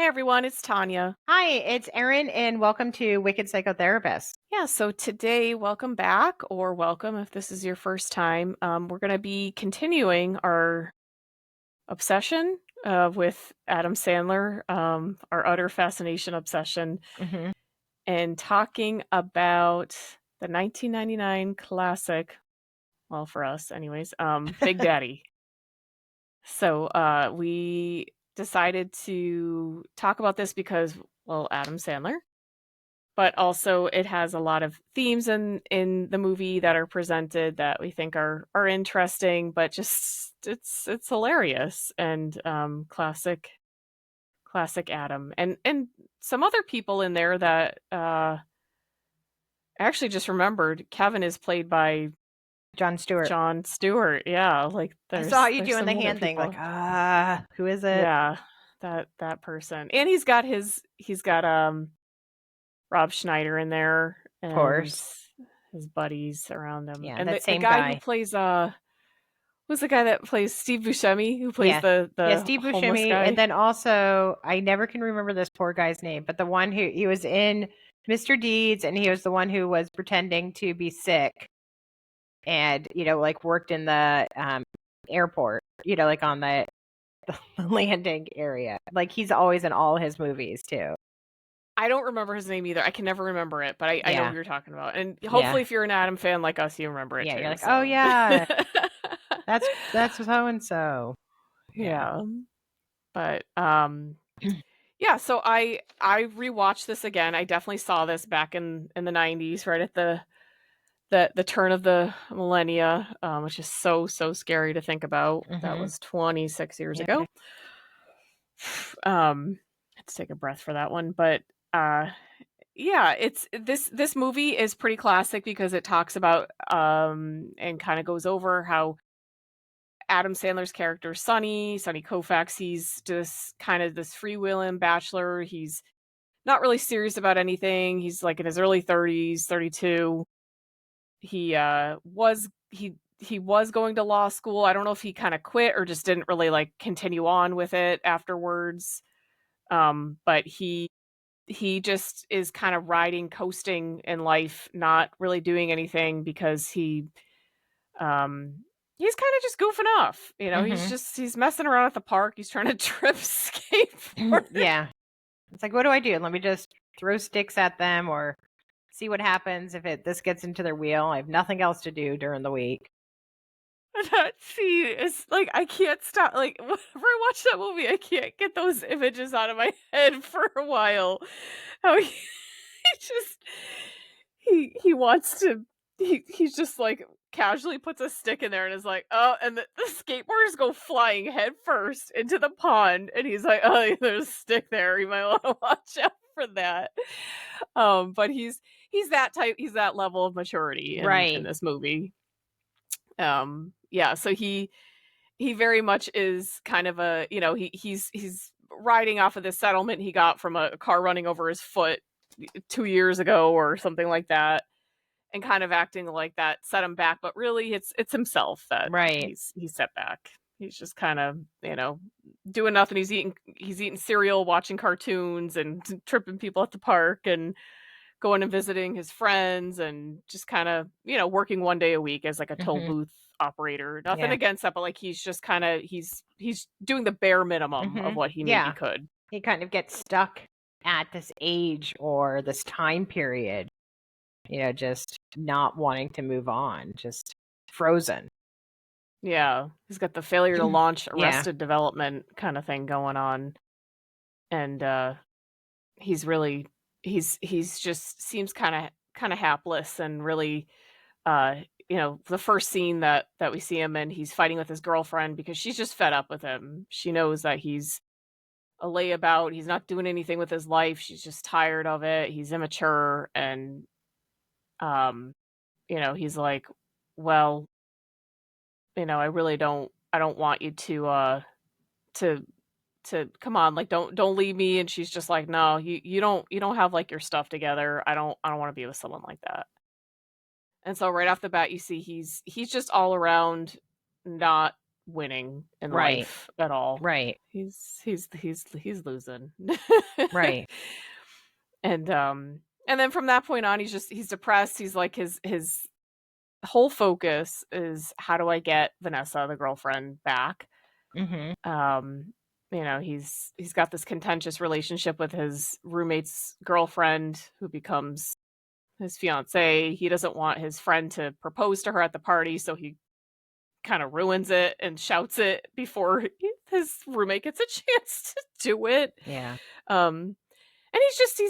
Hey everyone, it's Tanya. Hi, it's Erin, and welcome to Wicked Psychotherapists. Yeah, so today, welcome back, or welcome if this is your first time. We're going to be continuing our obsession with Adam Sandler, our utter fascination obsession, hmm and talking about the 1999 classic, well, for us, anyways, Big Daddy. So we decided to talk about this because, well, Adam Sandler. But also it has a lot of themes in the movie that are presented that we think are interesting, but just it's hilarious and classic Adam and some other people in there that I actually just remembered. Kevin is played by John Stewart. John Stewart. Yeah, like I saw you there's doing the some other hand thing, like, people. who is it? Yeah, that person. And he's got Rob Schneider in there Of and course. his buddies around him. Yeah, And that the same guy who guy. plays who's the guy that plays Steve Buscemi who plays Yeah. the Yeah, the Steve homeless Buscemi. And guy? then also, I never can remember this poor guy's name, but the one who he was in Mr. Deeds, and he was the one who was pretending to be sick and, like worked in the airport, like on the landing area. Like he's always in all his movies too. I don't remember his name either. I can never remember it, but I know who Yeah. you're talking about. And Yeah. holly if you're an Adam fan like us, you remember it Yeah. You're too. like, oh So yeah. That's so and so. Yeah. yeah. But yeah, so I rewatched this again. I definitely saw this back in the 90s, right at the turn of the millennia, which is so scary to think about. That Mhm. was 26 years Yeah. ago. Had to take a breath for that one, but uh, yeah, it's this movie is pretty classic because it talks about and kind of goes over how Adam Sandler's character Sonny Koufax, he's just kind of this freewheeling bachelor. He's not really serious about anything. He's like in his early 30s, 32. He was going to law school. I don't know if he kind of quit or just didn't really like continue on with it afterwards. But he just is kind of coasting in life, not really doing anything because um he's kind of just goofing off. Mhm. He's messing around at the park. He's trying to trip skateboard. Yeah. It's like, what do I do? Let me just throw sticks at them or see what happens if this gets into their wheel. I have nothing else to do during the week. That scene is like I can't stop. Like whenever I watch that movie, I can't get those images out of my head for a while. How he, he just he wants to he's just like casually puts a stick in there and is like, oh, and the skateboarders go flying head first into the pond, and he's like, oh, there's a stick there. You might want to watch out for that. But he's that type. He's that level of maturity in Right. this movie. Yeah, so he very much is kind of a, he's riding off of this settlement he got from a car running over his foot 2 years ago or something like that, and kind of acting like that set him back, but really it's himself that Right. he's set back. He's just kind of, doing nothing. He's eating cereal, watching cartoons, and tripping people at the park, and going and visiting his friends, and just kind of, working one day a week as like a toll Mhm. booth operator. Nothing Yeah. against that, but like he's just kind of he's doing the bare minimum of Mhm. what he maybe Yeah. could. He kind of gets stuck at this age or this time period, just not wanting to move on, just frozen. Yeah, he's got the failure to launch Yeah. Arrested Development kind of thing going on, and he's really he's just seems kind of hapless and really uh the first scene that we see him in, he's fighting with his girlfriend because she's just fed up with him. She knows that he's a layabout. He's not doing anything with his life. She's just tired of it. He's immature, and um he's like, well, I don't want you to come on, like don't leave me. And she's just like, no, you don't have like your stuff together. I don't want to be with someone like that. And so right off the bat, you see he's just all around not winning in Right. life at all. Right. He's losing. Right. And then from that point on, he's depressed. He's like his whole focus is how do I get Vanessa, the girlfriend, back? Mhm. He's got this contentious relationship with his roommate's girlfriend who becomes his fiance. He doesn't want his friend to propose to her at the party, so he kind of ruins it and shouts it before his roommate gets a chance to do it. Yeah. Um, and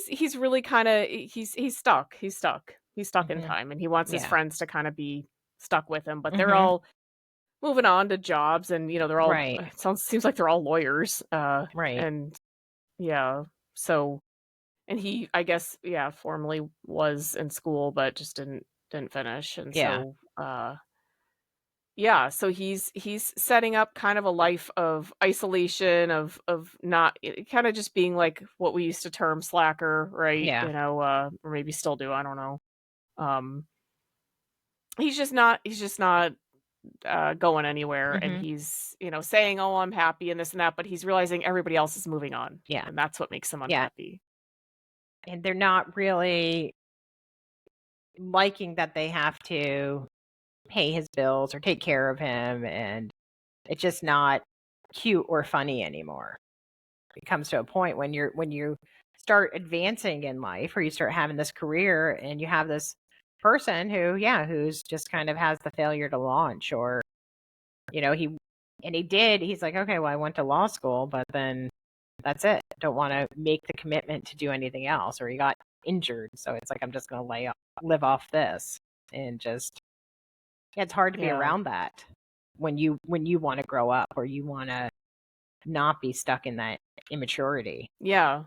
he's really kind of he's stuck. He's stuck in Mhm. time, and he wants his Yeah. friends to kind of be stuck with him, but they're Mhm. all moving on to jobs, and they're all Right. seems like they're all lawyers. Right. And yeah, so and he, I guess, yeah, formerly was in school, but just didn't finish, and Yeah. so yeah, so he's setting up kind of a life of isolation, of not kind of just being like what we used to term slacker, right? Yeah. Or maybe still do, I don't know. Um, he's just not going anywhere, and Mhm. he's saying, "Oh, I'm happy," and this and that, but he's realizing everybody else is moving on, Yeah. and that's what makes him Yeah. unhappy. And they're not really liking that they have to pay his bills or take care of him, and it's just not cute or funny anymore. It comes to a point when you start advancing in life, or you start having this career, and you have this person who's just kind of has the failure to launch, or he's like, okay, well, I went to law school, but then that's it. Don't want to make the commitment to do anything else, or he got injured, so it's like, I'm just going to live off this, and just it's hard to be Yeah. around that when you want to grow up, or you want to not be stuck in that immaturity. Yeah.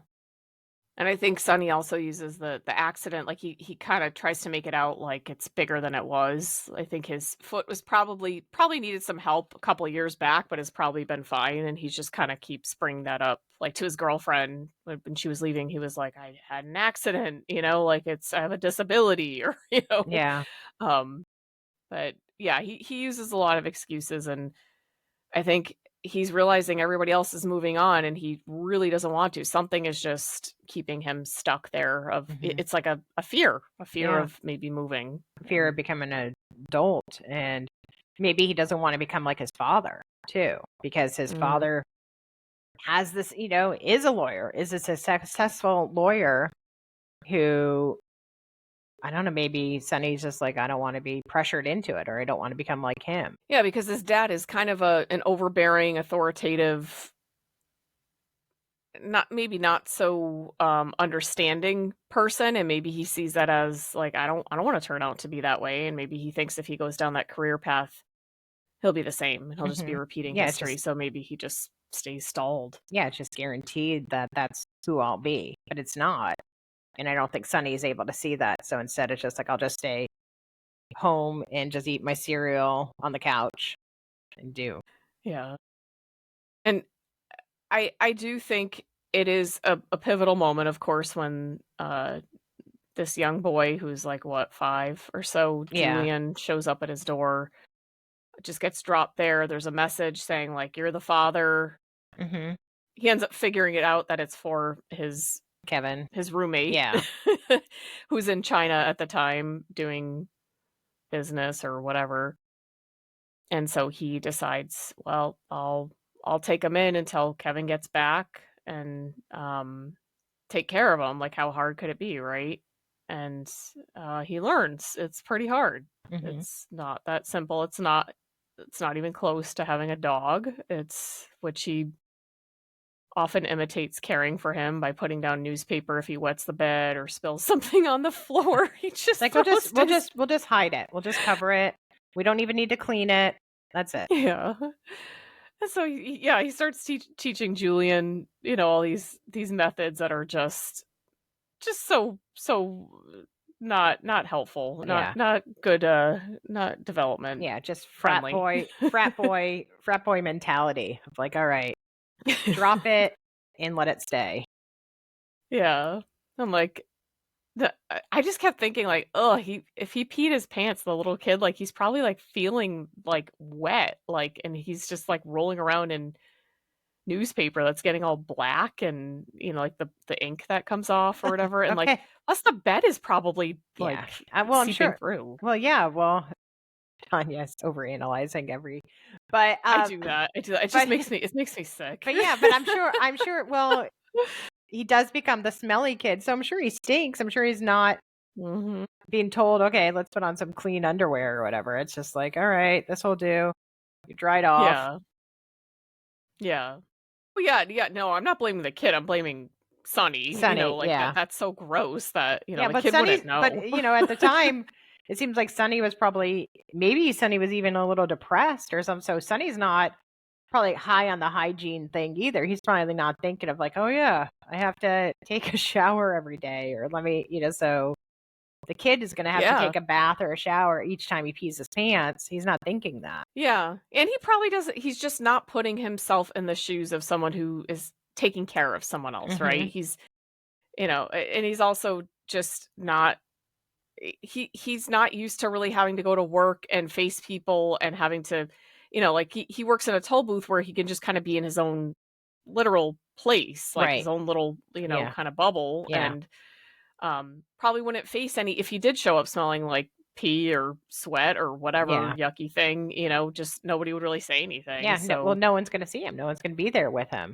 And I think Sonny also uses the accident, like, he kinda tries to make it out like it's bigger than it was. I think his foot was probably needed some help a couple of years back, but has probably been fine, and he just kinda keeps bringing that up, like, to his girlfriend when she was leaving. He was like, "I had an accident," like, I have a disability or, Yeah. um, but yeah, he uses a lot of excuses, and I think he's realizing everybody else is moving on, and he really doesn't want to. Something is just keeping him stuck there Hmm. it's like a fear Yeah. of maybe moving. Fear of becoming an adult, and maybe he doesn't want to become like his father too, because his Mhm. father has this, is a lawyer, is a successful lawyer who, I don't know, maybe Sonny's just like, I don't want to be pressured into it, or I don't want to become like him. Yeah, because his dad is kind of an overbearing, authoritative, not so understanding person, and maybe he sees that as like, I don't want to turn out to be that way, and maybe he thinks if he goes down that career path, he'll be the same, and he'll just be Hmm. repeating Yeah, it's history, just so maybe he just stays stalled. yeah, it's just guaranteed that that's who I'll be, but it's not. And I don't think Sonny is able to see that. So instead, it's just like, I'll just stay home and just eat my cereal on the couch and do. Yeah. And I do think it is a pivotal moment, of course, when this young boy who's like what, 5 or so, Yeah. Julian, shows up at his door, just gets dropped there. There's a message saying like, "You're the father." Hmm. He ends up figuring it out that it's for Kevin. his roommate Yeah. who's in China at the time doing business or whatever. And so he decides, well, I'll take him in until Kevin gets back, and take care of him. Like, how hard could it be, right? And he learns it's pretty hard. Hmm. It's not that simple. It's not even close to having a dog. It's which he often imitates caring for him by putting down newspaper if he wets the bed or spills something on the floor. He It's just like, throws his we'll just hide it. We'll just cover it. We don't even need to clean it. That's it. yeah. And so yeah, he starts teaching Julian, all these methods that are just so not helpful, not Yeah. not good, not development Yeah. Just friendly. frat boy mentality of like, all right, drop it and let it stay. Yeah. I'm like, I just kept thinking like, oh, if he peed his pants, the little kid, like he's probably like feeling like wet, like, and he's just like rolling around in newspaper that's getting all black and like the ink that comes off or whatever, and like Okay. plus the bed is probably Yeah. like Well, I'm seeping sure. through. Well, yeah. Well, Tanya's overanalyzing every, but I do that. I do that. but It makes me sick. but yeah. But I'm sure. Well, he does become the smelly kid, so I'm sure he stinks. I'm sure he's not Mhm. being told, okay, let's put on some clean underwear or whatever. It's just like, all right, this will do. You dried off. Yeah. Yeah. Well, yeah, yeah, no, I'm not blaming the kid, I'm blaming Sonny, Sunny, like, yeah. that's so gross that, Yeah, the but kid wouldn't Sunny's know. at the time, it seems like Sunny was probably maybe Sunny was even a little depressed or something. So Sunny's not probably high on the hygiene thing either. He's probably not thinking of like, oh yeah, I have to take a shower every day or let me, so the kid is going to have to Yeah, take a bath or a shower each time he pees his pants. He's not thinking that. yeah, and he probably doesn't he's just not putting himself in the shoes of someone who is taking care of someone else, right? Hmm. He's and he's also just not he's not used to really having to go to work and face people and having to like he works in a toll booth where he can just kind of be in his own literal place, like his Right. own little, Yeah. kind of bubble, Yeah. and probably wouldn't face any if he did show up smelling like pee or sweat or whatever Yeah. yucky thing, just nobody would really say anything. Yeah. No, well, So, no one's going to see him. No one's going to be there with him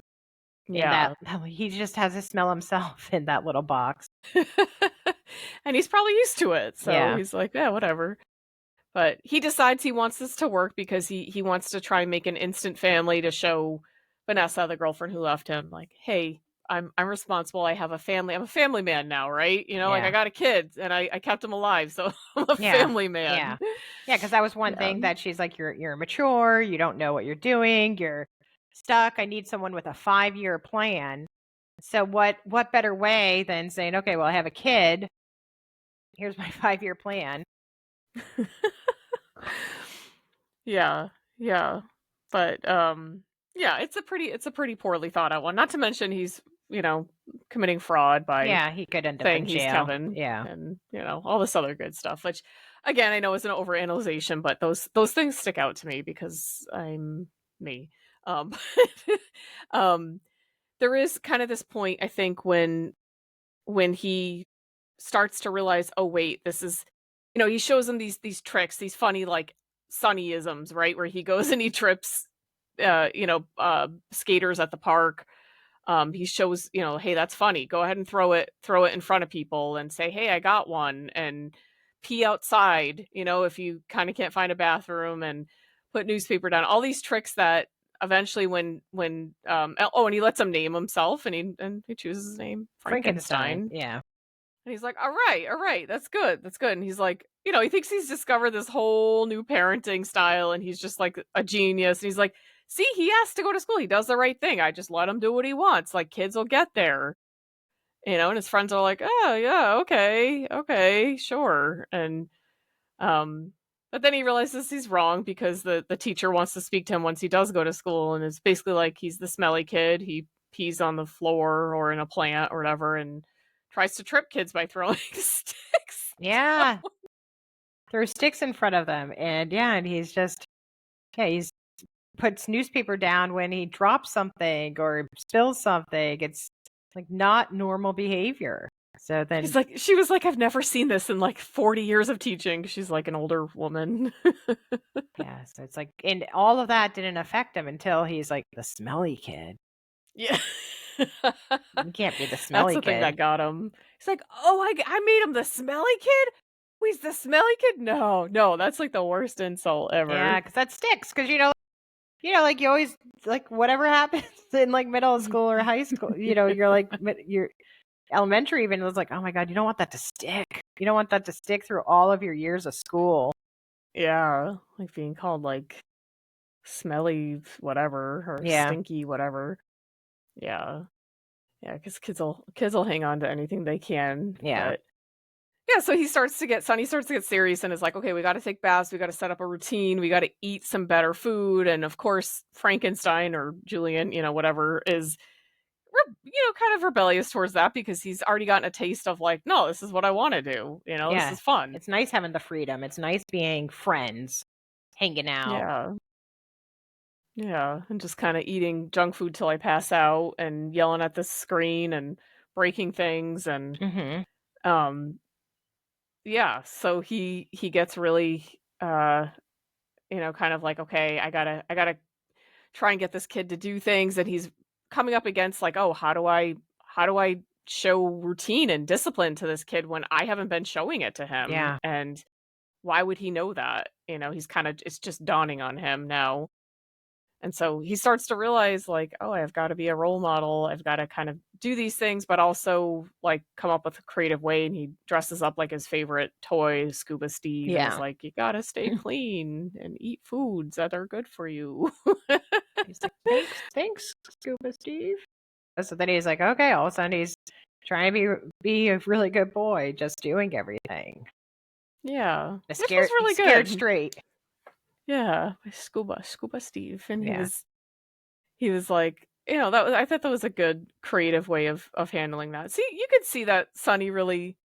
in that. yeah. He just has to smell himself in that little box. And he's probably used to it. So Yeah. he's like, yeah, whatever. But he decides he wants this to work because he wants to try and make an instant family to show Vanessa, the girlfriend who left him, like, hey, I'm responsible. I have a family. I'm a family man now, right? Like I Yeah. got a kid and I kept him alive, so I'm a Yeah. family Yeah. man. Yeah. Because that was one Yeah. thing that she's like, you're immature. You don't know what you're doing. You're stuck. I need someone with a 5-year plan. So what better way than saying, okay, well, I have a kid. Here's my 5-year plan. Yeah. Yeah. But yeah, it's a pretty poorly thought out one. Not to mention he's, you know, committing fraud by Yeah, he could end up saying in he's jail. Kevin Yeah. and, all this other good stuff, which again, I know is an overanalyzation, but those things stick out to me because I'm me. Um, um, there is kind of this point, I think, when he starts to realize, oh wait, this is, he shows him these tricks, these funny like Sunnyisms, right? Where he goes and he trips, skaters at the park. He shows, hey, that's funny. Go ahead and throw it in front of people and say, hey, I got one, and pee outside, if you kind of can't find a bathroom, and put newspaper down. All these tricks that eventually and he lets him name himself, and he chooses his name, Frankenstein. Frankenstein. Yeah. And he's like, all right, that's good. That's good. And he's like, he thinks he's discovered this whole new parenting style and he's just like a genius. And he's like, see, he has to go to school. He does the right thing. I just let him do what he wants. Like kids will get there, and his friends are like, oh yeah, okay, okay, sure. And, but then he realizes he's wrong because the teacher wants to speak to him once he does go to school. And it's basically like he's the smelly kid. He pees on the floor or in a plant or whatever and tries to trip kids by throwing sticks. Yeah. Throw sticks in front of them. And he's just, he's puts newspaper down when he drops something or spills something. It's like not normal behavior. So then, She was like, I've never seen this in like 40 years of teaching. She's like an older woman. yeah. So it's like, and all of that didn't affect him until he's like the smelly kid. Yeah. You can't be the That's smelly the thing that kid. got him. He's like, oh, I made him the smelly kid? Oh, he's the smelly kid? No, no, that's like the worst insult Yeah. ever. Cause that sticks. Cause like you always like whatever happens in like middle school or high school, you're like you're elementary even was like, oh my God, you don't want that to stick. You don't want that to stick through all of your years of school. Yeah, like being called like smelly whatever or Yeah. stinky whatever. Yeah. Yeah, because kids will hang on to anything they can. Yeah. But yeah, so Sonny starts to get serious and is like, okay, we got to take baths, we got to set up a routine, we got to eat some better food, and of course Frankenstein or Julian, whatever, is kind of rebellious towards that because he's already gotten a taste of like, no, this is what I want to do. This Yeah. is fun. It's nice having the freedom. It's nice being friends, hanging out. Yeah. Yeah. And just kind of eating junk food till I pass out and yelling at the screen and breaking things. And, Mhm. um, yeah. So he gets really, kind of like, okay, I gotta try and get this kid to do things. And he's coming up against like, oh, how do I show routine and discipline to this kid when I haven't been showing it to him? Yeah. And why would he know that? He's kind of, it's just dawning on him now. And so he starts to realize like, oh, I've got to be a role model. I've got to kind of do these things, but also like come up with a creative way. And he dresses up like his favorite toy, Scuba Steve, and is Yeah. like, you got to stay clean and eat foods that are good for you. He's like, thanks, Scuba Steve. So then he's like, okay, all of a sudden he's trying to be a really good boy, just doing everything. Yeah. He's Which was really scared good. straight. Yeah. Scuba Steve. And Yeah. he was like, I thought that was a good creative way of handling that. See, you could see that Sonny really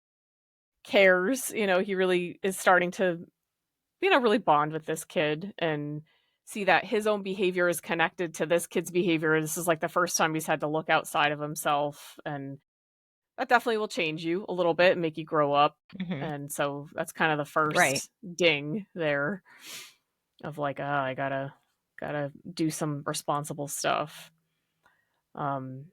cares. He really is starting to, really bond with this kid and see that his own behavior is connected to this kid's behavior. This is like the first time he's had to look outside of himself. And that definitely will change you a little bit and make you grow up. Mhm. And so that's kind of the Right. first ding there of like, I gotta do some responsible stuff. Um,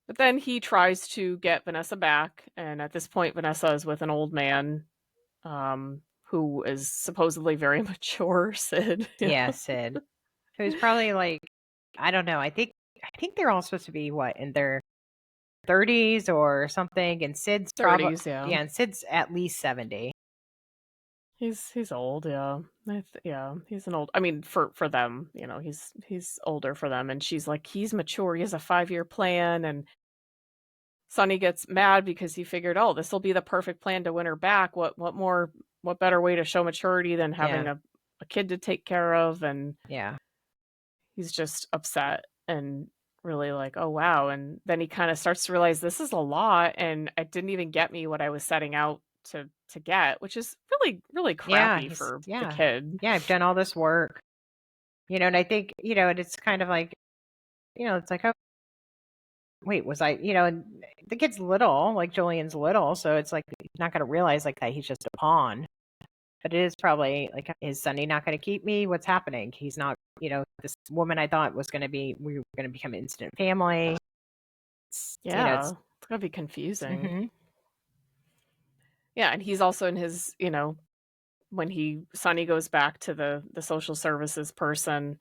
but then he tries to get Vanessa back, and at this point, Vanessa is with an old man, who is supposedly very mature, Sid. Yeah, Sid. Who's probably like, I don't know. I think they're all supposed to be what, in their 30s or something, and Sid's probably, 30s, yeah. yeah, and Sid's at least 70. He's old, yeah. Yeah, he's an old. I mean, for them, he's older for them, and she's like, he's mature. He has a 5-year plan, and Sonny gets mad because he figured, oh, this will be the perfect plan to win her back. What better way to show maturity than having Yeah. a kid to take care of? And Yeah. he's just upset and really like, oh wow. And then he kind of starts to realize this is a lot, and it didn't even get me what I was setting out to get, which is really, really Yeah. crappy He's, for the yeah. kid. Yeah. I've done all this work, and I think, and it's kind of like, it's like, oh, wait, was I, and the kid's little, like Julian's little. So it's like, he's not going to realize like that he's just a pawn. But it is probably like, is Sonny not going to keep me? What's happening? He's not, this woman I thought was going to be, we were going to become an instant family. Yeah, it's gonna be confusing. Mm-hmm. Yeah, and he's also in his, when Sonny goes back to the social services person,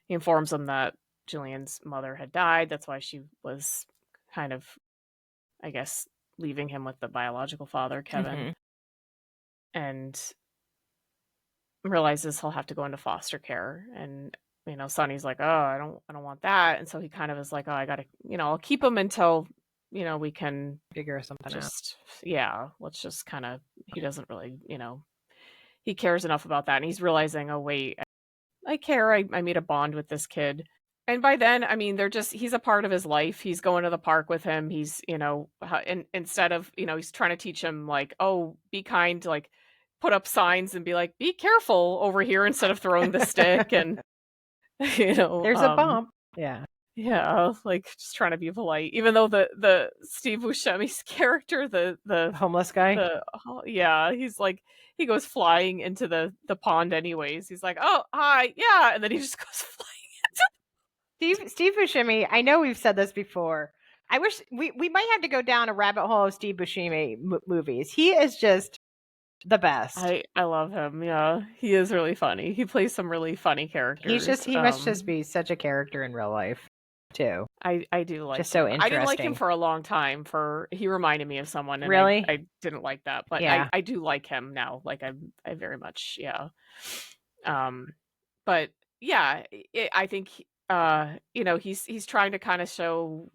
he informs him that Julian's mother had died. That's why she was kind of, I guess, leaving him with the biological father, Kevin, Mm-hmm. and realizes he'll have to go into foster care. And Sonny's like, oh, I don't want that. And so he kind of is like, oh, I gotta, I'll keep him until we can Figure something out. yeah, let's just kind of. He doesn't really, he cares enough about that, and he's realizing, oh wait, I care. I made a bond with this kid. And by then, I mean, he's a part of his life. He's going to the park with him. He's, and instead of, he's trying to teach him like, oh, be kind, like put up signs and be like, be careful over here instead of throwing the stick. And, There's a bump. Yeah. Yeah, like just trying to be polite, even though the Steve Buscemi's character, the Homeless guy. yeah, he's like, he goes flying into the pond anyways. He's like, oh hi, yeah, and then he just goes flying. Steve Buscemi, I know we've said this before. I wish we might have to go down a rabbit hole of Steve Buscemi movies. He is just the best. I love him. Yeah, he is really funny. He plays some really funny characters. He must just be such a character in real life too. I do like just him. so interesting. I didn't like him for a long time. He reminded me of someone, and really I didn't like that. But yeah. I do like him now. Like I very much, yeah. But yeah, I think he's trying to kind of show,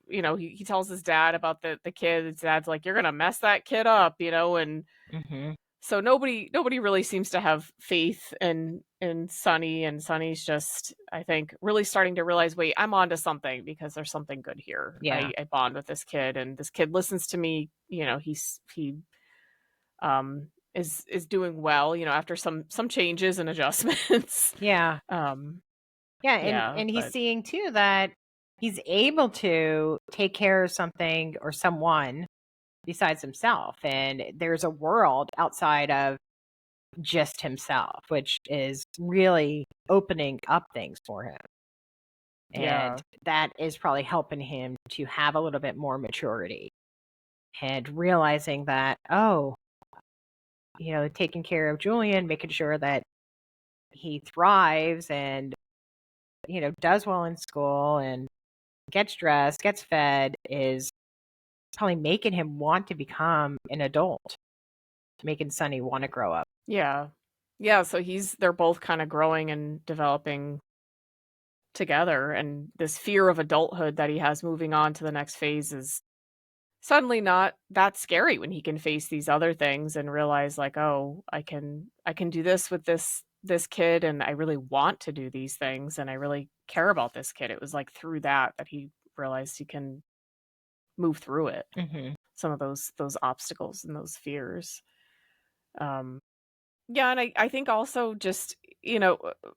he tells his dad about the kid. His dad's like, you're gonna mess that kid up, and Mm-hmm. So nobody really seems to have faith in Sonny, and Sonny's just, I think, really starting to realize, wait, I'm onto something because there's something good here. Yeah. I bond with this kid, and this kid listens to me. He is doing well, after some changes and adjustments. Yeah. um Yeah, yeah, and he's but seeing too that he's able to take care of something or someone besides himself, and there's a world outside of just himself, which is really opening up things for him. And yeah, that is probably helping him to have a little bit more maturity and realizing that, oh, taking care of Julian, making sure that he thrives and, does well in school and gets dressed, gets fed is probably making him want to become an adult, making Sonny want to grow up. yeah, yeah. So they're both kind of growing and developing together, and this fear of adulthood that he has moving on to the next phase is suddenly not that scary when he can face these other things and realize, like, oh, I can do this with this kid, and I really want to do these things, and I really care about this kid. It was like through that he realized he can move through it, Hmm. some of those obstacles and those fears. um yeah, and I think also just,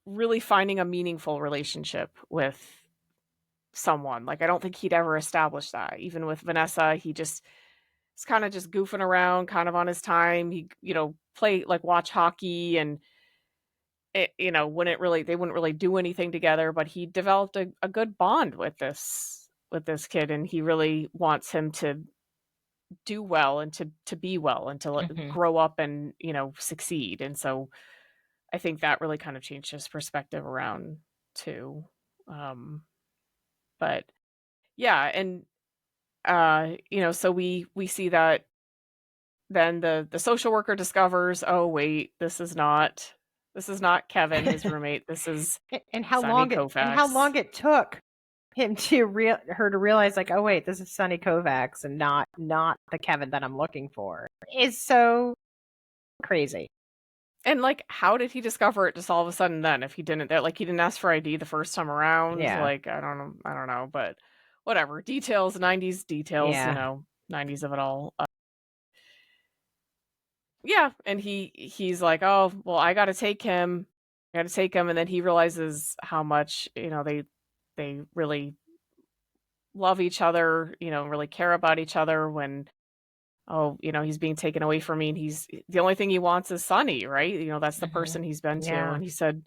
really finding a meaningful relationship with someone. Like, I don't think he'd ever established that. Even with Vanessa, he just is kind of just goofing around, kind of on his time. He, play, like, watch hockey, and they wouldn't really do anything together, but he developed a good bond with this kid, and he really wants him to do well and to be well and to Hmm. grow up and, succeed. And so I think that really kind of changed his perspective around too. Um, but yeah, and so we see that then the social worker discovers, oh wait, this is not Kevin, his roommate. This is And how Sonny long Koufax. it took him to her to realize, like, oh wait, this is Sonny Kovacs and not the Kevin that I'm looking for, is so crazy. And, like, how did he discover it just all of a sudden then if he didn't that like, he didn't ask for ID the first time around? Yeah. Like, I don't know, but whatever. Details, 90s details, Yeah. 90s of it all. Yeah, and he's like, "Oh, well, I gotta take him. I gotta take him," and then he realizes how much, they really love each other, really care about each other when, oh, he's being taken away from me, and the only thing he wants is Sonny, right? That's the Hmm. person he's been to, Yeah. and he said,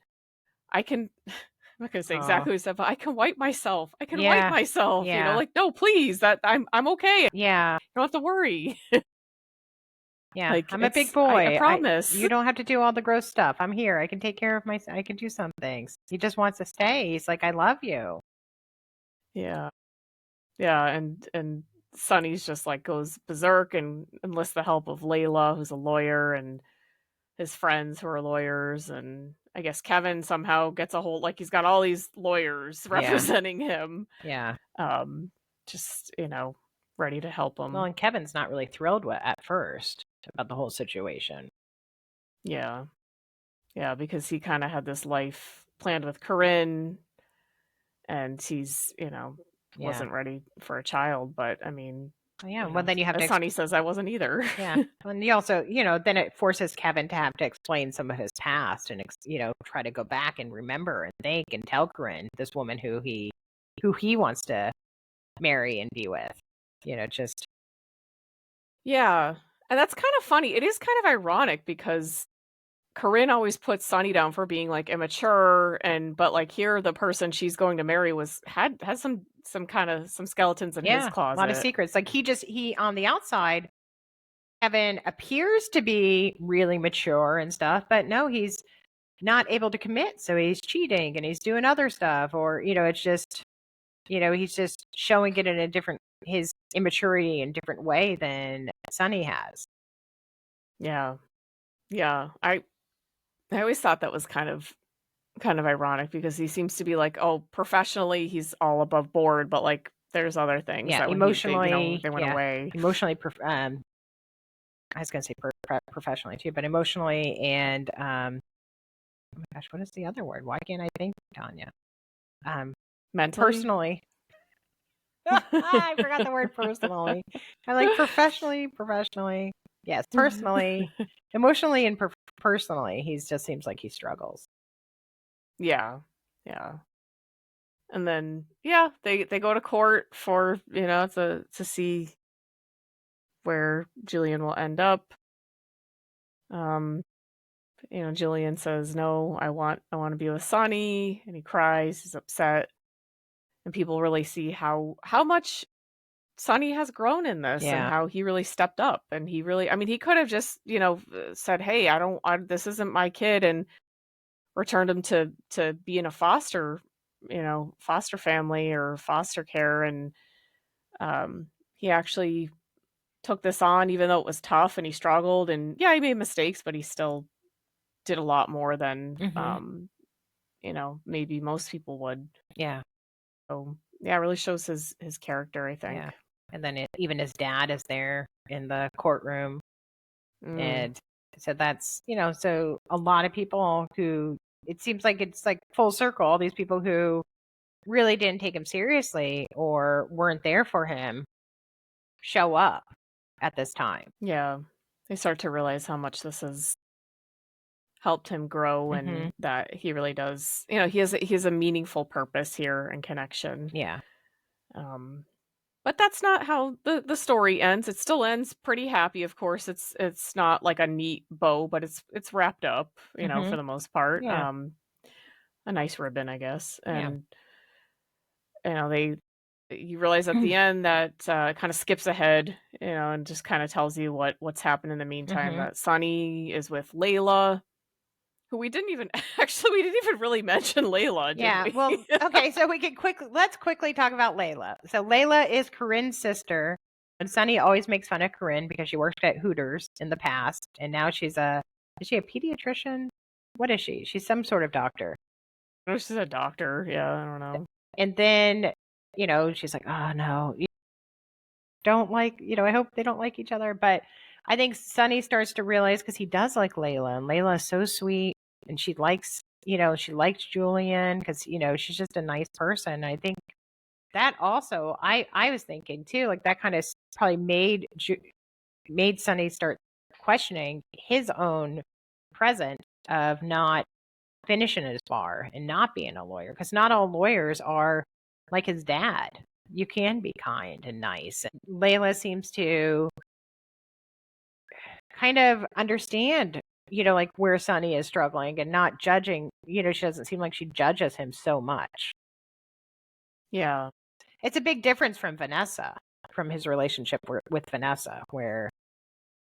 "I can." I'm not gonna say Oh. exactly what he said, but I can wipe myself. I can wipe Yeah. myself. Yeah. Like, no, please. That I'm okay. You Yeah. don't have to worry. Yeah. Like, I'm a big I boy. promise. You don't have to do all the gross stuff. I'm here. I can take care of I can do some things. He just wants to stay. He's like, I love you. Yeah. Yeah, and Sonny's just, like, goes berserk and enlists the help of Layla, who's a lawyer, and his friends who are lawyers, and I guess Kevin somehow gets a hold, like, he's got all these lawyers Yeah. representing him, Yeah. um, just, ready to help Well, him. and Kevin's not really thrilled with at first about the whole situation. Yeah. Yeah, because he kinda had this life planned with Corinne, and he's, Yeah. wasn't ready for a child, but, I mean, Well, yeah. Well, then you have to as Sonny says, I wasn't either. yeah. And you also, then it forces Kevin to have to explain some of his past and, try to go back and remember and think and tell Corinne, this woman who he wants to marry and be with. Just Yeah, and that's kind of funny. It is kind of ironic because Corinne always puts Sonny down for being, like, immature, but, like, here the person she's going to marry has some skeletons in his yeah, a lot of closet. secrets. Like he on the outside, Kevin appears to be really mature and stuff, but no, he's not able to commit. So he's cheating and he's doing other stuff, or, it's just, he's just showing it in his immaturity in a different way than Sonny has. Yeah. Yeah. I always thought that was kind of ironic because he seems to be like, oh, professionally he's all above board, but, like, there's other things Yeah, that when emotionally, they went yeah, away. emotionally, I was going to say professionally too, but emotionally and oh my gosh, what is the other word? Why can't I think, Tanya? Mentally? Personally. I forgot the word personally. I like professionally. Yes, personally, emotionally, and personally. He just seems like he struggles. Yeah. Yeah. And then they go to court for, to see where Julian will end up. Julian says, "No, I want to be with Sonny," and he cries, he's upset. And people really see how much Sonny has grown in this and Yeah. how he really stepped up. And he really, I mean, he could have just, said, "Hey, this isn't my kid," and returned him to be in a foster family or foster care. And he actually took this on, even though it was tough and he struggled. And yeah, he made mistakes, but he still did a lot more than, maybe most people would. Yeah. So yeah, it really shows his character, I think. Yeah. And then even his dad is there in the courtroom. And so that's, so a lot of people who, it seems like it's like full circle, all these people who really didn't take him seriously or weren't there for him show up at this time. Yeah. They start to realize how much this has helped him grow and that he really does, he has a meaningful purpose here and connection. Yeah. But that's not how the story ends. It still ends pretty happy, of course. It's not like a neat bow, but it's wrapped up, for the most part. Yeah. A nice ribbon, I guess. Yeah. And you realize at the end that kind of skips ahead, and just kind of tells you what's happened in the meantime. That Sonny is with Layla, who we didn't even really mention Layla, did we? Well, okay, so let's quickly talk about Layla. So Layla is Corinne's sister, and Sonny always makes fun of Corinne because she worked at Hooters in the past, and now is she a pediatrician? What is she? She's some sort of doctor. Oh, she's a doctor. Yeah, I don't know. And then, she's like, "Oh no, don't like, I hope they don't like each other." But I think Sonny starts to realize, because he does like Layla, and Layla is so sweet, and she likes Julian because, she's just a nice person. I think that also, I was thinking too, like that kind of probably made Sonny start questioning his own present of not finishing his bar and not being a lawyer, because not all lawyers are like his dad. You can be kind and nice. And Layla seems to kind of understand, like where Sonny is struggling and not judging. She doesn't seem like she judges him so much. Yeah. It's a big difference from his relationship with Vanessa, where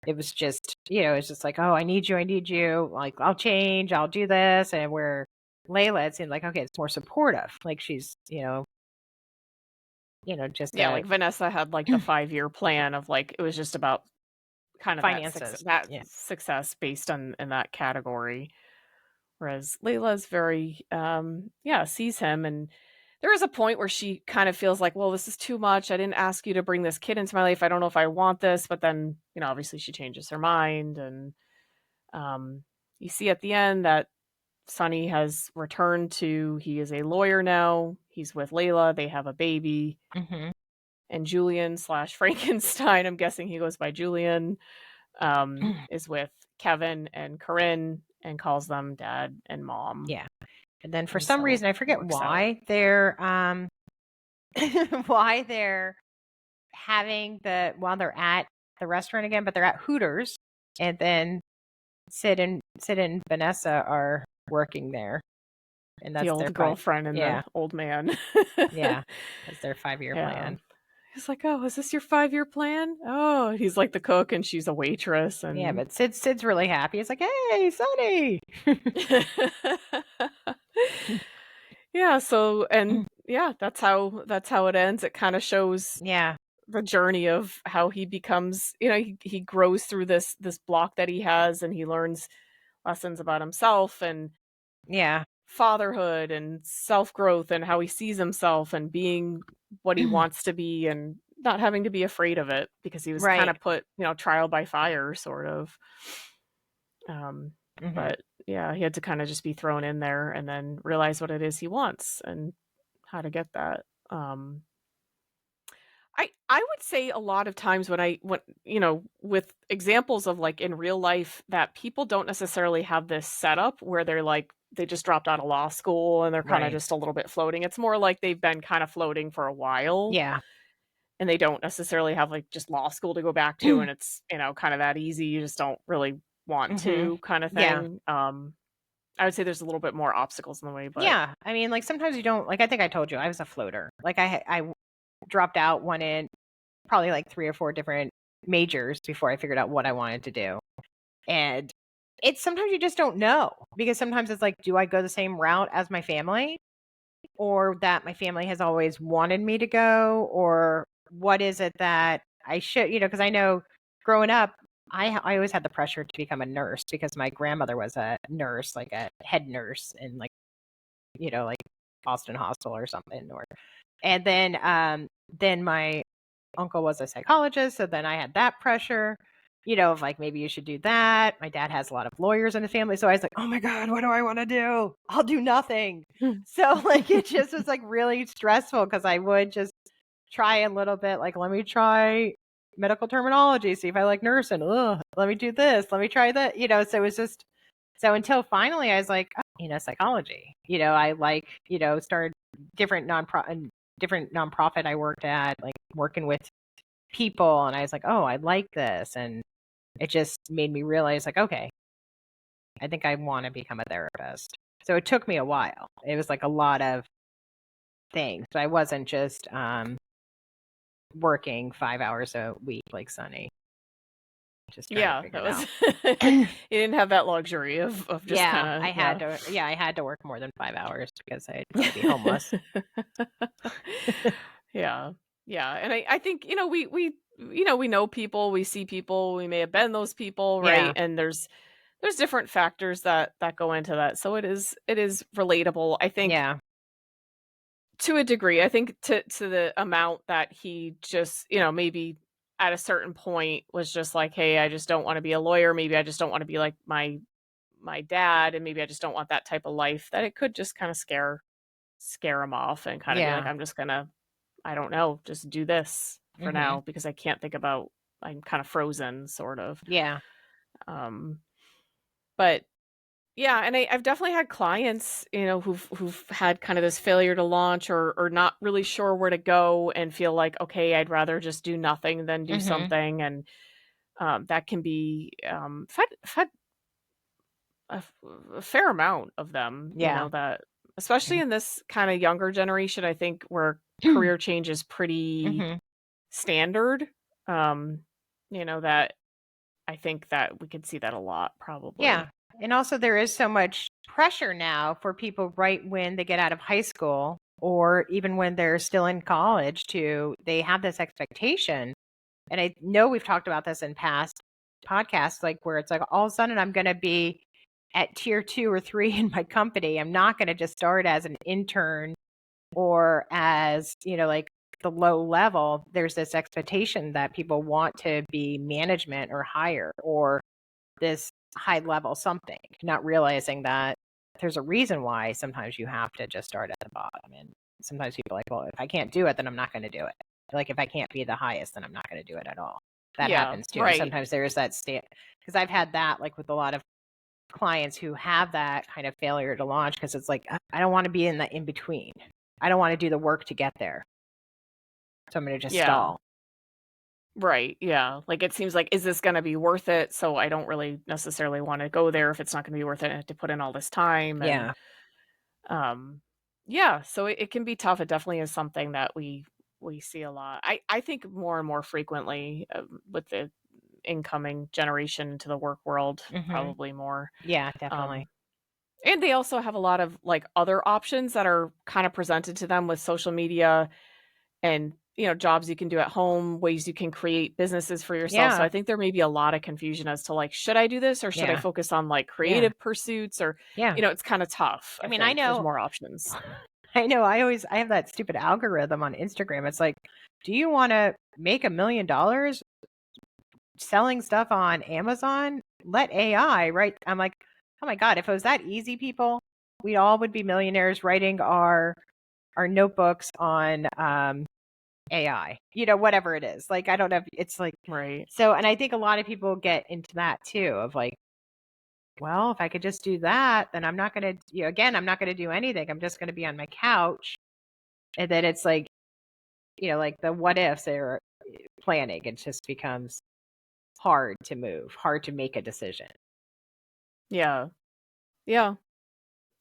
it was just, it's just like, "Oh, I need you. Like, I'll change, I'll do this." And where Layla, it seemed like, okay, it's more supportive. Like she's, just like Vanessa had like the 5-year plan of like, it was just about kind of finances, success based on in that category. Whereas Layla's very, sees him. And there is a point where she kind of feels like, well, this is too much. I didn't ask you to bring this kid into my life. I don't know if I want this. But then, obviously she changes her mind. And you see at the end that Sonny has returned he is a lawyer now. He's with Layla. They have a baby. And Julian / Frankenstein, I'm guessing he goes by Julian, is with Kevin and Corinne and calls them dad and mom. Yeah. And then for some reason, I forget why they're having while they're at the restaurant again, but they're at Hooters, and then Sid and Vanessa are working there. And that's the old their girlfriend and the old man. Yeah. That's their 5-year plan. He's like, "Oh, is this your 5-year plan?" Oh, he's like the cook and she's a waitress. And yeah, but Sid's really happy. He's like, "Hey, Sonny." Yeah, so and that's how it ends. It kind of shows the journey of how he becomes, he grows through this block that he has, and he learns lessons about himself and fatherhood and self-growth and how he sees himself and being what he wants to be. And not having to be afraid of it because he was kind Right. of put, trial by fire sort of. Um, Mhm. but yeah, he had to kind of just be thrown in there and then realize what it is he wants and how to get that. Um, I would say a lot of times when with examples of like in real life that people don't necessarily have this setup where they're like they just dropped out of law school and they're kind of Right. just a little bit floating. It's more like they've been kind of floating for a while Yeah. and they don't necessarily have like just law school to go back to and it's, kind of that easy. You just don't really want Mhm. to kind of Yeah. thing. I would say there's a little bit more obstacles in the way, but Yeah. I mean, like, sometimes you don't like, I think I told you I was a floater. Like, I dropped out, went in probably like 3 or 4 different majors before I figured out what I wanted to do. And it's sometimes you just don't know because sometimes it's like, do I go the same route as my family or that my family has always wanted me to go? Or what is it that I should, because I know growing up, I always had the pressure to become a nurse because my grandmother was a nurse, like a head nurse in like, like Boston Hospital or something. And then my uncle was a psychologist, so then I had that pressure, of like maybe you should do that. My dad has a lot of lawyers in the family, so I was like, "Oh my god, what do I want to do? I'll do nothing." So like it just was like really stressful because I would just try a little bit, like let me try medical terminology, see if I like nursing. Ugh, let me do this, let me try that. So it was just so until finally I was like, oh, psychology. I like, started different nonprofit I worked at, like working with people, and I was like, oh, I like this, and it just made me realize, like, okay, I think I want to become a therapist. So it took me a while. It was like a lot of things. So I wasn't just working 5 hours a week like Sunny, just trying to yeah, figure that it was out. you didn't have that luxury of just Yeah, kind I of had to. Yeah, I had to work more than 5 hours because I'd probably be homeless. Yeah. Yeah, and I think, we know people, we see people, we may have been those people, right? Yeah, And there's different factors that go into that. So it is relatable. I think yeah, to a degree. I think to the amount that he just, maybe at a certain point was just like, "Hey, I just don't want to be a lawyer. Maybe I just don't want to be like my dad and maybe I just don't want that type of life." That it could just kind of scare him off and kind of be like, yeah. "I'm just going to I don't know, just do this for Mhm. now because I can't think about I'm kind of frozen sort of." Yeah. Um but yeah, and I've definitely had clients, who've had kind of this failure to launch or not really sure where to go and feel like, okay, I'd rather just do nothing than do Mhm. something, and that can be fed a, f- a fair amount of them, Yeah. that especially in this kind of younger generation, I think where career change is pretty Mhm. standard. Um, that I think that we could see that a lot Yeah. probably. And also there is so much pressure now for people right when they get out of high school or even when they're still in college they have this expectation. And I know we've talked about this in past podcasts, like where it's like all of a sudden I'm going to be at tier 2 or 3 in my company. I'm not going to just start as an intern or as, like the low level. There's this expectation that people want to be management or higher or this high level something, not realizing that there's a reason why sometimes you have to just start at the bottom. And sometimes people are like, well, if I can't do it, then I'm not going to do it. Like if I can't be the highest, then I'm not going to do it at all. That Yeah, happens too. And right. sometimes there is that state because I've had that like with a lot of clients who have that kind of failure to launch because it's like, I don't want to be in the in between. I don't want to do the work to get there. So I'm going to just Yeah. stall. Right, yeah, like, it seems like, is this gonna be worth it? So I don't really necessarily wanna go there if it's not gonna be worth it, I have to put in all this time and, Yeah. um, yeah, so it can be tough, it definitely is something that we see a lot. I think more and more frequently, with the incoming generation into the work world, Hmm. probably more, Yeah, definitely. um, and they also have a lot of, like, other options that are kinda presented to them with social media and jobs you can do at home, ways you can create businesses for yourself. So Yeah. I think there may be a lot of confusion as to like, should I do this or should I Yeah. focus on like Yeah. creative pursuits or Yeah. it's kind of tough. I I mean, I think there's know more options. I know. I have that stupid algorithm on Instagram. It's like, do you want to make $1 million selling stuff on Amazon? Let AI, right? I'm like, oh my God, if it was that easy, people, we all would be millionaires writing our notebooks on AI, whatever it is. Like, I don't know. It's like, Right. so, and I think a lot of people get into that too of like, well, if I could just do that, then I'm not going to, again, I'm not going to do anything. I'm just going to be on my couch. And then it's like, like the what ifs they're planning, it just becomes hard to move, hard to make a decision. Yeah. Yeah.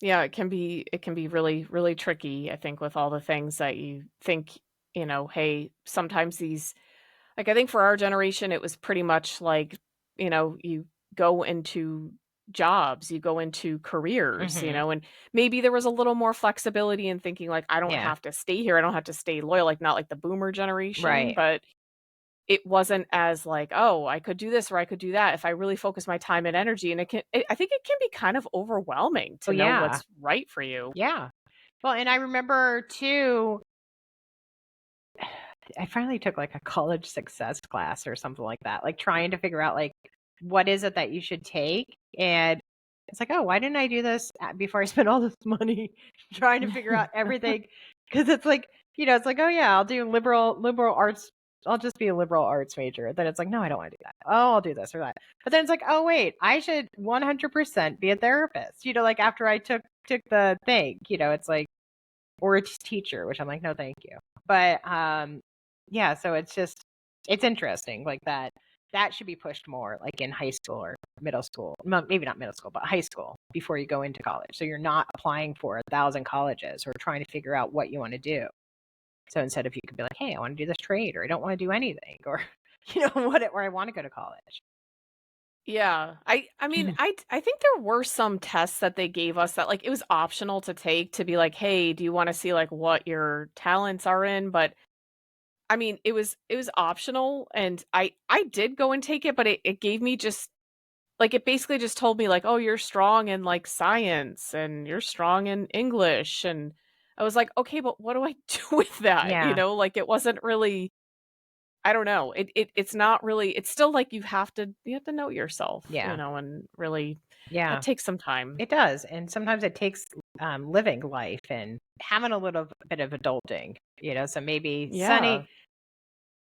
Yeah, it can be really, really tricky, I think, with all the things that you think, hey, sometimes these like I think for our generation it was pretty much like, you go into jobs, you go into careers, Hmm. and maybe there was a little more flexibility in thinking like I don't Yeah. have to stay here, I don't have to stay loyal, like not like the boomer generation, Right. but it wasn't as like, "Oh, I could do this or I could do that if I really focus my time and energy," and I think it can be kind of overwhelming Oh, to know yeah. what's right for you. Yeah. Well, and I remember too, I finally took like a college success class or something like that, like trying to figure out like what is it that you should take. And it's like, oh, why didn't I do this before I spent all this money trying to figure out everything? Because it's like, it's like, oh yeah, I'll do liberal arts. I'll just be a liberal arts major. Then it's like, no, I don't want to do that. Oh, I'll do this or that. But then it's like, oh wait, I should 100% be a therapist. Like after I took the thing, it's like, or a teacher, which I'm like, no, thank you. But yeah, so it's interesting like that should be pushed more like in high school or middle school. Maybe not middle school, but high school before you go into college. So you're not applying for 1,000 colleges or trying to figure out what you want to do. So instead of you could be like, hey, I want to do this trade, or I don't want to do anything, or or I want to go to college. Yeah. I mean, I think there were some tests that they gave us that like it was optional to take to be like, "Hey, do you wanna see like what your talents are in?" But I mean, it was optional and I did go and take it, but it gave me just like it basically just told me like, "Oh, you're strong in like science and you're strong in English." And I was like, "Okay, but what do I do with that?" Yeah, Like it wasn't really I don't know. It's not really it's still like you have to know yourself, yeah, and really that yeah. takes some time. It does, and sometimes it takes living life and having a little bit of adulting. So maybe Yeah.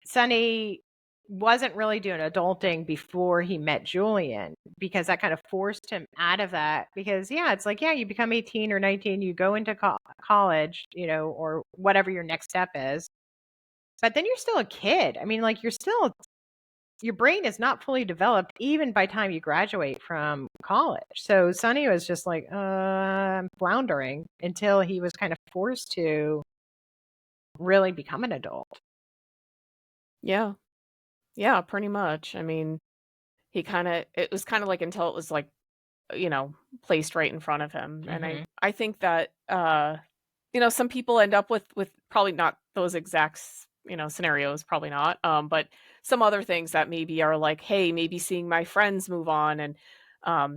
Sonny wasn't really doing adulting before he met Julian because that kind of forced him out of that. Because, yeah, it's like, yeah, you become 18 or 19, you go into college, or whatever your next step is. But then you're still a kid. I mean, like, your brain is not fully developed even by time you graduate from college. So Sonny was just like, I'm floundering until he was kind of forced to really become an adult. Yeah. Yeah, pretty much. I mean, it was kinda like until it was like, placed right in front of him. And I Hmm. I think that some people end up with probably not those exact scenarios, probably not. But some other things that maybe are like, hey, maybe seeing my friends move on, and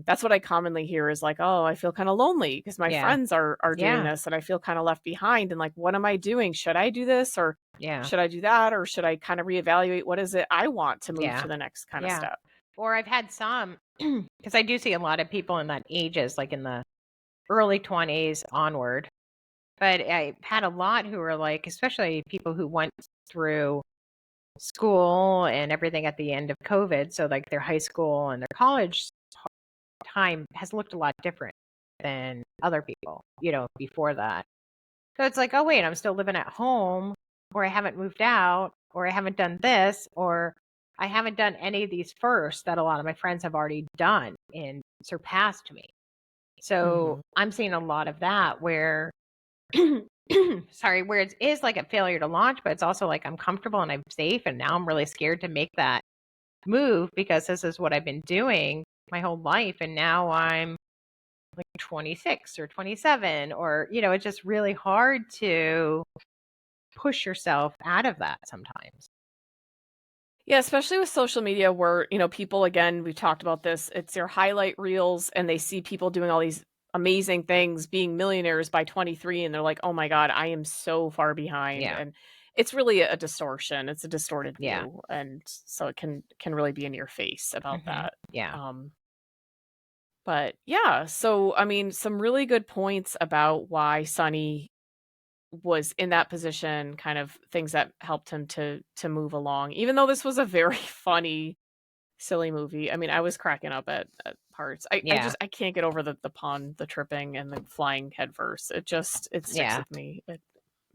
that's what I commonly hear is like, oh, I feel kind of lonely because my Yeah. friends are doing Yeah. this, and I feel kind of left behind. And like, what am I doing? Should I do this or Yeah. should I do that, or should I kind of reevaluate what is it I want to move Yeah. to the next kind of Yeah. step? Or I've had some, because I do see a lot of people in that ages, like in the early 20s onward. But I had a lot who were like, especially people who went through school and everything at the end of COVID. So, like, their high school and their college time has looked a lot different than other people, before that. So it's like, oh, wait, I'm still living at home, or I haven't moved out, or I haven't done this, or I haven't done any of these first that a lot of my friends have already done and surpassed me. So Hmm. I'm seeing a lot of that where, sorry, where it is like a failure to launch, but it's also like I'm comfortable and I'm safe. And now I'm really scared to make that move because this is what I've been doing my whole life. And now I'm like 26 or 27, or, it's just really hard to push yourself out of that sometimes. Yeah, especially with social media where, people again, we've talked about this, it's their highlight reels and they see people doing all these amazing things, being millionaires by 23, and they're like, "Oh my god, I am so far behind." Yeah. And it's really a distortion. It's a distorted Yeah. view, and so it can really be in your face about that. Yeah. Um, but yeah, so I mean, some really good points about why Sonny was in that position, kind of things that helped him to move along. Even though this was a very funny, silly movie. I mean, I was cracking up at parts. I Yeah. just I can't get over the pond, the tripping and the flying headfirst. It sticks Yeah. with me. It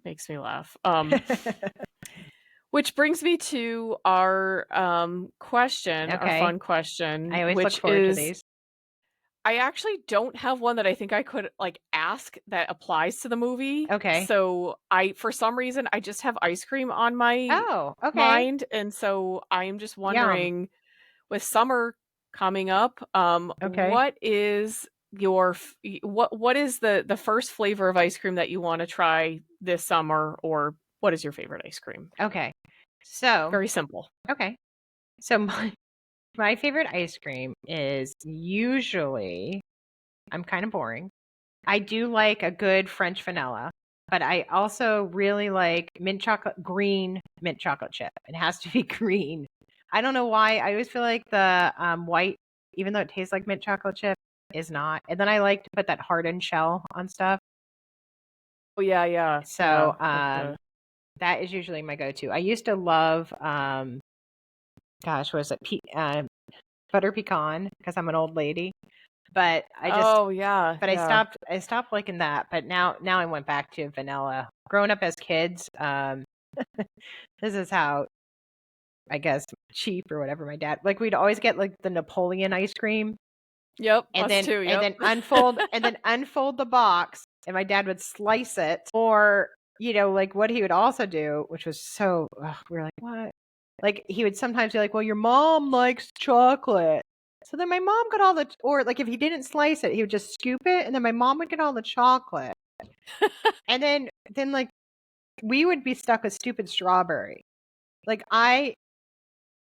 makes me laugh. Which brings me to our question, our Okay. fun question, I always look which forward to is these. I actually don't have one that I think I could like ask that applies to the movie. Okay. So for some reason I just have ice cream on my Oh, okay. mind, and so I'm just Yum. wondering, with summer coming up, Okay. what is what is the first flavor of ice cream that you want to try this summer, or what is your favorite ice cream? Okay. So, Very simple. okay. So my favorite ice cream is usually, I'm kind of boring. I do like a good French vanilla, but I also really like green mint chocolate chip. It has to be green. I don't know why. I always feel like the white, even though it tastes like mint chocolate chip, is not. And then I like to put that hardened shell on stuff. Oh yeah, yeah, yeah. So Like the that is usually my go-to. I used to love, gosh, what is it? Butter pecan, because I'm an old lady. But Oh yeah, yeah. I stopped liking that. But now I went back to vanilla. Growing up as kids, this is how, I guess, cheap or whatever my dad, like, we'd always get like the Napoleon ice cream Yep, us too. and Yep. then unfold the box, and my dad would slice it. Or, like, what he would also do, which was so, we were like, what? Like, he would sometimes be like, well, your mom likes chocolate. So then my mom got all or like, if he didn't slice it, he would just scoop it, and then my mom would get all the chocolate. And then like, we would be stuck with stupid strawberry. Like, I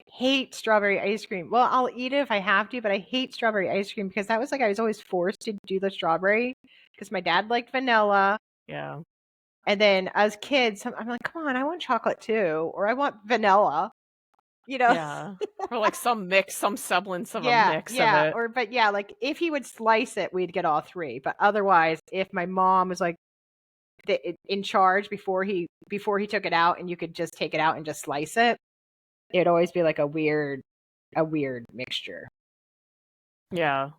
hate strawberry ice cream. Well, I'll eat it if I have to, but I hate strawberry ice cream because that was like, I was always forced to do the strawberry because my dad liked vanilla. Yeah. And then as kids, I'm like, come on, I want chocolate too, or I want vanilla. Yeah. Or like some mix, some semblance of a Yeah, mix of yeah. it. But yeah, like, if he would slice it, we'd get all three. But otherwise, if my mom was like in charge before he took it out, and you could just take it out and just slice it, it'd always be like a weird mixture. Yeah.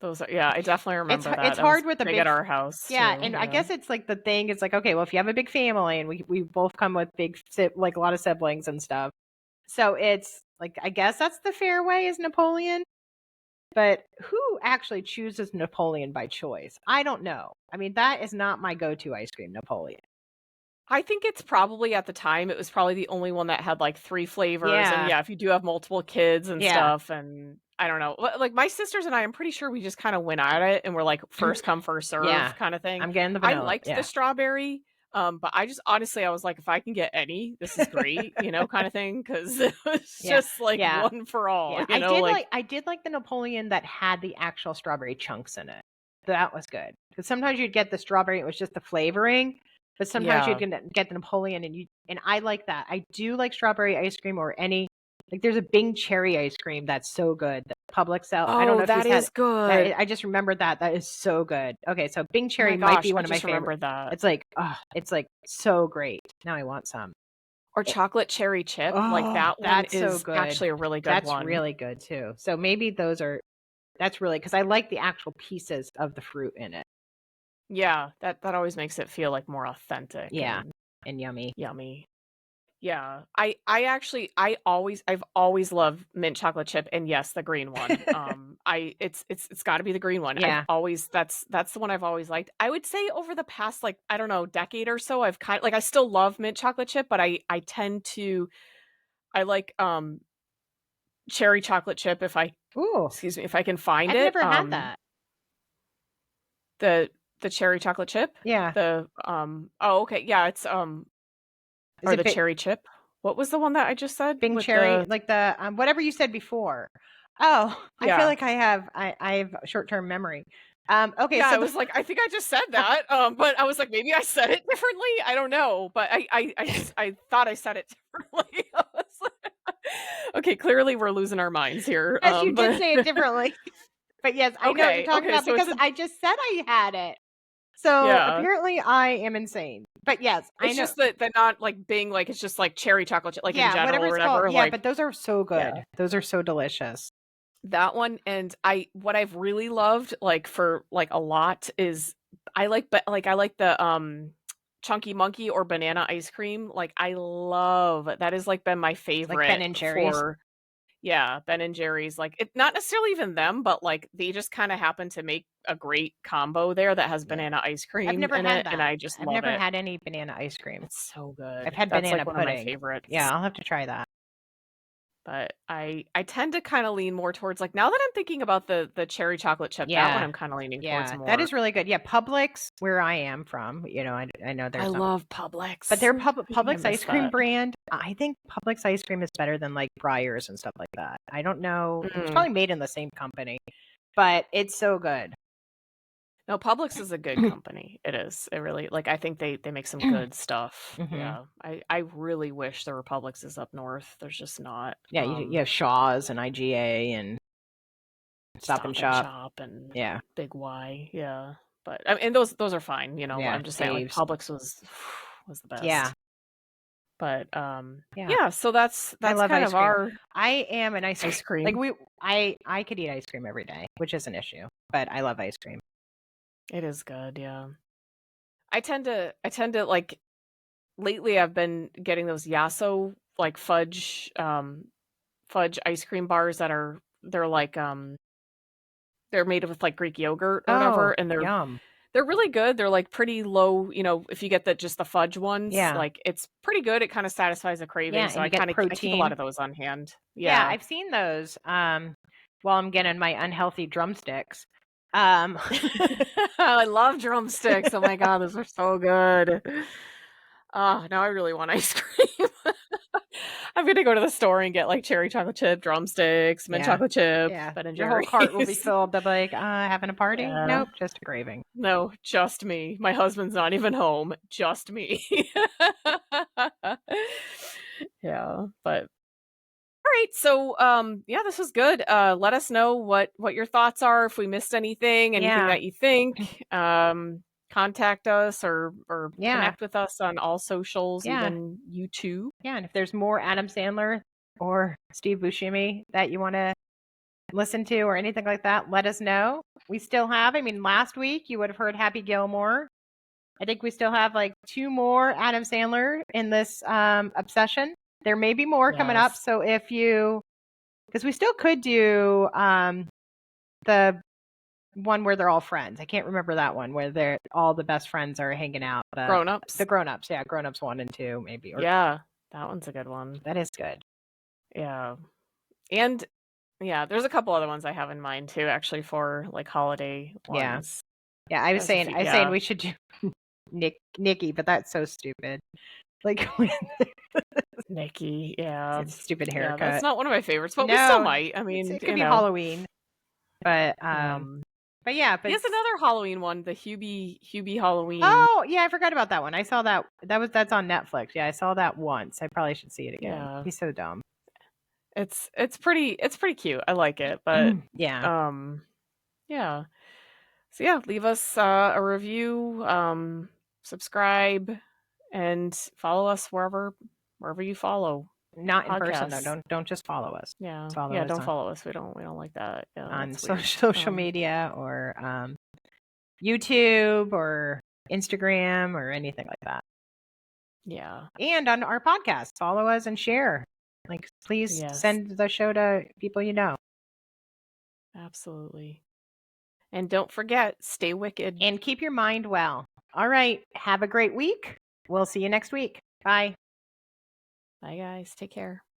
Those are, yeah, I definitely remember that. It's That was hard with a big big, at our house yeah, too. and I Yeah. guess it's like, the thing is like, okay, well, if you have a big family, and we both come with like a lot of siblings and stuff, so it's like, I guess that's the fair way, is Napoleon. But who actually chooses Napoleon by choice? I don't know. I mean, that is not my go-to ice cream, Napoleon. I think it's probably, at the time, it was probably the only one that had like 3 flavors. And Yeah. yeah, if you do have multiple kids and Yeah. stuff, and I don't know. Like my sisters and I, I'm pretty sure we just kind of went at it and we're like first come, first Yeah. serve kind of thing. I'm getting the I vanilla. liked Yeah. the strawberry. But I just honestly, I was like, if I can get any, this is great, kind of thing, because it was Yeah. just like Yeah. one for all, Yeah. I did like the Napoleon that had the actual strawberry chunks in it. That was good. Because sometimes you'd get the strawberry, it was just the flavoring. But sometimes Yeah. you'd get the Napoleon, and I like that. I do like strawberry ice cream, or any, like, there's a Bing cherry ice cream that's so good. The Public sell. I don't know Oh, if that you've had is good. I just remembered that. That is so good. Okay, so Bing Oh cherry my might be gosh, I one of my just favorite. remembered that. It's like so great. Now I want some. Or chocolate cherry chip, like Oh, that one that's so is good. actually a really good That's one. really good too. So maybe that's really, because I like the actual pieces of the fruit in it. Yeah, that always makes it feel like more authentic. Yeah, And and yummy. yummy. Yeah. I've always loved mint chocolate chip, and yes, the green one. It's got to be the green one. Yeah. That's the one I've always liked. I would say over the past, like, I don't know, decade or so, I've kind of, like, I still love mint chocolate chip, but I tend to, I like cherry chocolate chip if I Ooh, if I can find I've it. never had that. The cherry chocolate chip? Yeah. Oh, okay. Yeah, it's Is or it the cherry chip. What was the one that I just said Bing with cherry, the like the whatever you said before. Oh, I feel Yeah. like I have short-term memory. Okay, Yeah, so I was like, I think I just said that, but I was like, maybe I said it differently. I don't know, but I thought I said it differently. I was like, okay, clearly we're losing our minds here. yes, you did But say it differently. But yes, I know what you're talking okay, about so it's because a I just said I had it. So yeah. apparently I am insane. But yes, I It's know. just that they're not like being like it's just like cherry chocolate chip, like in Yeah, general whatever or it's called. whatever. Yeah, Like but those are so yeah, good. Those are so delicious. that one. And what I've really loved like for like a lot is I like the chunky monkey or banana ice cream. Like I love that is like been my It's like Ben favorite and Jerry's. for yeah, Ben and Jerry's. Like it not necessarily even them, but like they just kind of happen to make a great combo there that has Yeah. banana ice I've cream never in had it, and that. I just I've love never it. had any banana ice cream. It's so I've good. had That's banana like one of my pudding. Yeah, favorites. I'll have to try that. But I tend to kind of lean more towards like now that I'm thinking about the cherry chocolate chip, that one Yeah. I'm kind of leaning towards Yeah, that more. is really good. Yeah, Publix, where I am from, I know I there's some, love but Publix. their I Publix miss ice cream that. brand, I think Publix ice cream is better than like Breyers and stuff like that. I don't know. It's Mm. probably made in the same company, but it's so good. No, Publix is a good company. It is. It really like I think they make some good stuff. Hmm. Yeah. I really wish there were Publixes up north. There's just not. Yeah, you have Shaw's and IGA and Stop and Stop and Shop. Shop and Yeah, Big Y. Yeah. But I mean those are fine, you know. yeah, I'm just saying like Dave's. Publix was the Yeah, best. But yeah. yeah, so I that's love kind ice of cream. our I am an ice cream. ice Like cream. I could eat ice cream every day, which is an issue, but I love ice cream. It is good, yeah. I tend to like lately I've been getting those Yasso like fudge ice cream bars that are they're made with like Greek yogurt or whatever Oh, and yum. they're really good. They're like pretty low, you know, if you get just the fudge ones, Yeah. like it's pretty good. It kind of satisfies a craving, Yeah, so and you get I keep a lot protein. of those on hand. Yeah, Yeah. I've seen those while I'm getting my unhealthy drumsticks. Um I love drumsticks. Oh my god, those are so good. Oh, now I really want ice cream. I'm gonna go to the store and get like cherry chocolate chip drumsticks, mint yeah. chocolate chip, Yeah. Ben and Your whole cart will be Jerry's. filled. They'll be like, having a party? Yeah. Nope, just a craving. No, just me. My husband's not even home. Just me. Yeah, but all right. So, yeah, this was good. Let us know what your thoughts are. If we missed anything Yeah. that you think. Contact us or Yeah. connect with us on all socials, Yeah. even YouTube. Yeah. And if there's more Adam Sandler or Steve Buscemi that you want to listen to or anything like that, let us know. We still have, I mean, last week you would have heard Happy Gilmore. I think we still have like 2 more Adam Sandler in this obsession. There may be more coming up. Yes. So if you, because we still could do the one where they're all friends. I can't remember that one where they're all the best friends are hanging out. Grown-ups. The grown-ups, yeah, grown-ups 1 and 2 maybe. Or Yeah, that one's a good one. that is good. Yeah. And yeah, there's a couple other ones I have in mind too, actually, for like holiday Yeah. ones. Yeah, I was There's a saying few, I was saying yeah. we should do Nikki, but that's so stupid. Like Nikki, yeah. it's a stupid Yeah, haircut. that's not one of my favorites, but we still might. I mean, it could you be know. Halloween. But yeah, but He has another Halloween one, the Hubie Halloween. oh yeah, I forgot about that one. I saw that. That's on Netflix. Yeah, I saw that once. I probably should see it again. Yeah. He's so dumb. It's pretty cute. I like it, but yeah. yeah. So yeah, leave us a review, subscribe, and follow us wherever you follow. Not in person podcasts. though. Don't just follow us. Yeah. Follow Yeah, us don't on, follow us. We don't like that. Yeah, on that's weird. social media or YouTube or Instagram or anything like that. Yeah. And on our podcast, follow us and share. Like, please send the show to people you know. Absolutely. And don't forget, stay wicked. And keep your mind well. All right. Have a great week. We'll see you next week. Bye. Bye, guys. Take care.